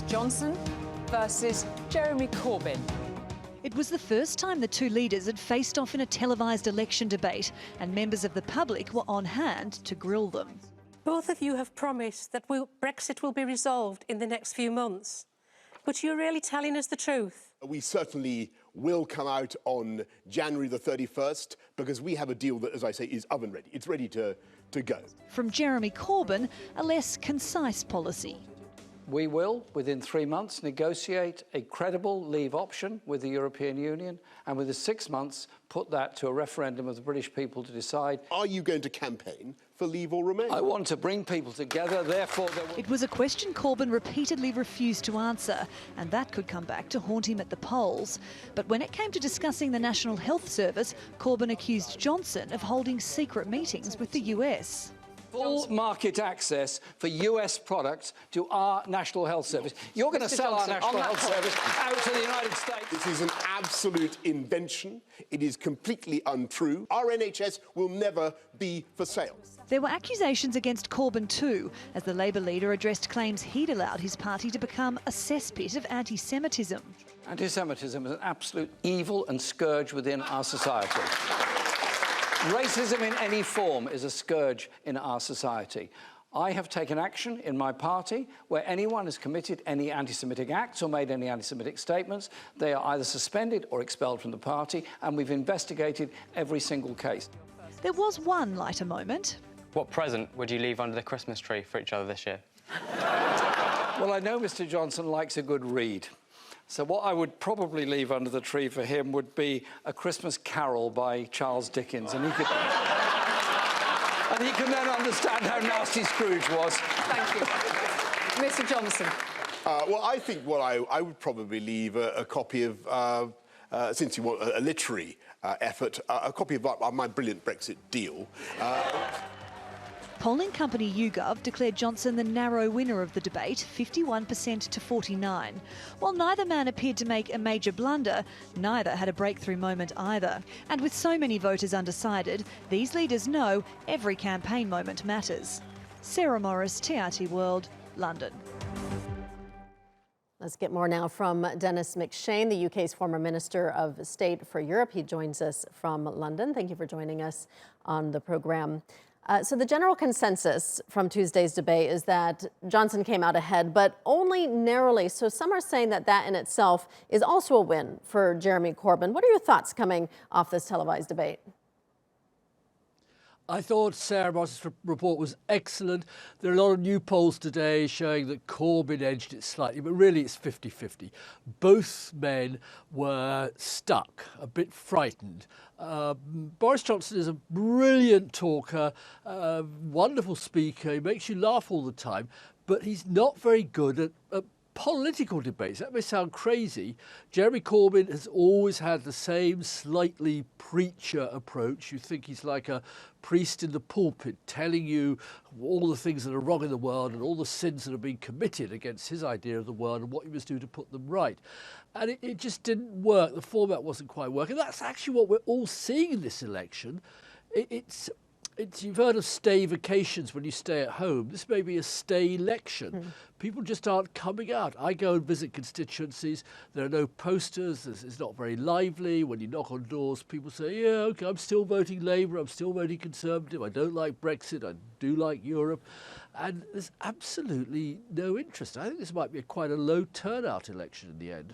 Johnson versus Jeremy Corbyn. It was the first time the two leaders had faced off in a televised election debate, and members of the public were on hand to grill them. Both of you have promised that Brexit will be resolved in the next few months. But you're really telling us the truth? We certainly will come out on January the 31st because we have a deal that, as I say, is oven ready. It's ready to go. From Jeremy Corbyn, a less concise policy. We will, within 3 months, negotiate a credible leave option with the European Union, and within 6 months, put that to a referendum of the British people to decide. Are you going to campaign for leave or remain? I want to bring people together, therefore there will... It was a question Corbyn repeatedly refused to answer, and that could come back to haunt him at the polls. But when it came to discussing the National Health Service, Corbyn accused Johnson of holding secret meetings with the US. Full market access for US products to our National Health Service. You're going to sell our National Health Service out to the United States. This is an absolute invention. It is completely untrue. Our NHS will never be for sale. There were accusations against Corbyn too, as the Labour leader addressed claims he'd allowed his party to become a cesspit of anti-Semitism. Anti-Semitism is an absolute evil and scourge within our society. Racism in any form is a scourge in our society. I have taken action in my party where anyone has committed any anti-Semitic acts or made any anti-Semitic statements. They are either suspended or expelled from the party, and we've investigated every single case. There was one lighter moment. What present would you leave under the Christmas tree for each other this year? Well, I know Mr. Johnson likes a good read. So what I would probably leave under the tree for him would be A Christmas Carol by Charles Dickens, and he could then understand how nasty Scrooge was. Thank you. Mr. Johnson. Well, I think what I would probably leave a copy of, since you want a literary effort, a copy of my brilliant Brexit deal. Polling company YouGov declared Johnson the narrow winner of the debate, 51% to 49%. While neither man appeared to make a major blunder, neither had a breakthrough moment either. And with so many voters undecided, these leaders know every campaign moment matters. Sarah Morice, TRT World, London. Let's get more now from Denis McShane, the UK's former Minister of State for Europe. He joins us from London. Thank you for joining us on the programme. So the general consensus from Tuesday's debate is that Johnson came out ahead, but only narrowly. So some are saying that that in itself is also a win for Jeremy Corbyn. What are your thoughts coming off this televised debate? I thought Sarah Morice's report was excellent. There are a lot of new polls today showing that Corbyn edged it slightly, but really it's 50-50. Both men were stuck, a bit frightened. Boris Johnson is a brilliant talker, wonderful speaker. He makes you laugh all the time, but he's not very good at political debates. That may sound crazy. Jeremy Corbyn has always had the same slightly preacher approach. You think he's like a priest in the pulpit telling you all the things that are wrong in the world and all the sins that have been committed against his idea of the world and what you must do to put them right. And it just didn't work. The format wasn't quite working. That's actually what we're all seeing in this election. You've heard of stay vacations when you stay at home. This may be a stay election. People just aren't coming out. I go and visit constituencies. There are no posters. It's not very lively. When you knock on doors, people say, yeah, OK, I'm still voting Labour. I'm still voting Conservative. I don't like Brexit. I do like Europe. And there's absolutely no interest. I think this might be quite a low turnout election in the end.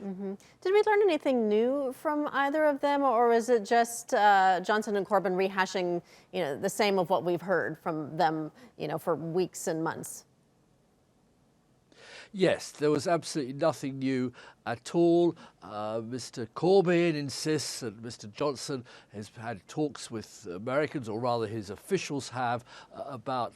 Did we learn anything new from either of them, or is it just Johnson and Corbyn rehashing, the same of what we've heard from them, for weeks and months? Yes, there was absolutely nothing new at all. Mr. Corbyn insists that Mr. Johnson has had talks with Americans, or rather his officials have, about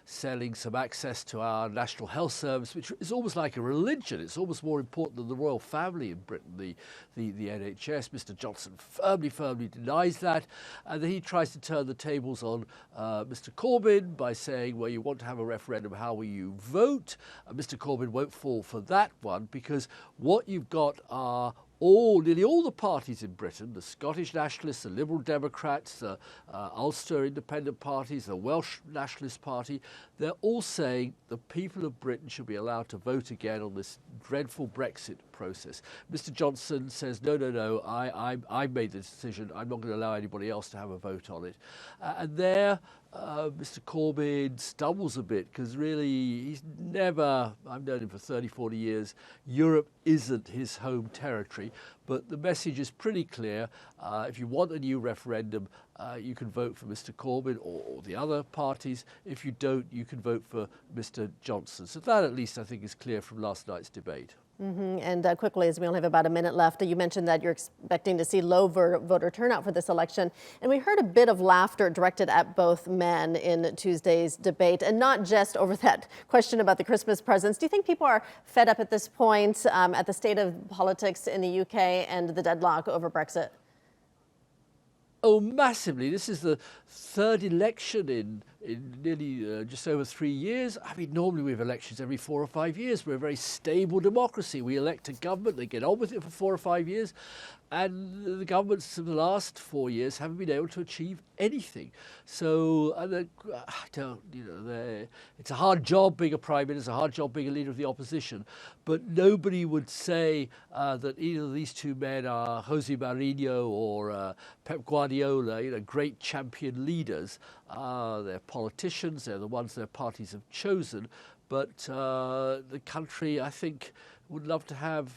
selling some access to our National Health Service, which is almost like a religion. It's almost more important than the royal family in Britain, the NHS. Mr. Johnson firmly denies that. And then he tries to turn the tables on Mr. Corbyn by saying, well, you want to have a referendum, how will you vote? Mr. Corbyn won't fall for that one, because what you've got are nearly all the parties in Britain, the Scottish Nationalists, the Liberal Democrats, the Ulster Independent parties, the Welsh Nationalist Party, they're all saying the people of Britain should be allowed to vote again on this dreadful Brexit process. Mr Johnson says, no, I made the decision. I'm not going to allow anybody else to have a vote on it. And there, Mr Corbyn stumbles a bit because really he's never, I've known him for 30, 40 years, Europe isn't his home territory, but the message is pretty clear. If you want a new referendum, you can vote for Mr Corbyn or the other parties. If you don't, you can vote for Mr Johnson. So that at least I think is clear from last night's debate. And quickly, as we only have about a minute left, you mentioned that you're expecting to see low voter turnout for this election. And we heard a bit of laughter directed at both men in Tuesday's debate, and not just over that question about the Christmas presents. Do you think people are fed up at this point at the state of politics in the UK and the deadlock over Brexit? Oh, massively. This is the third election in nearly just over 3 years. I mean, normally we have elections every 4 or 5 years. We're a very stable democracy. We elect a government, they get on with it for 4 or 5 years, and the governments of the last 4 years haven't been able to achieve anything. So, it's a hard job being a Prime Minister, a hard job being a leader of the opposition, but nobody would say that either of these two men are Jose Mourinho or Pep Guardiola, great champion leaders. They're politicians, they're the ones their parties have chosen, but the country, I think, would love to have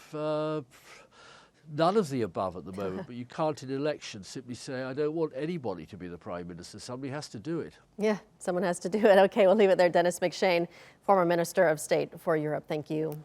none of the above at the moment, but you can't in elections simply say, I don't want anybody to be the Prime Minister. Somebody has to do it. Yeah, someone has to do it. Okay, we'll leave it there. Denis McShane, former Minister of State for Europe. Thank you.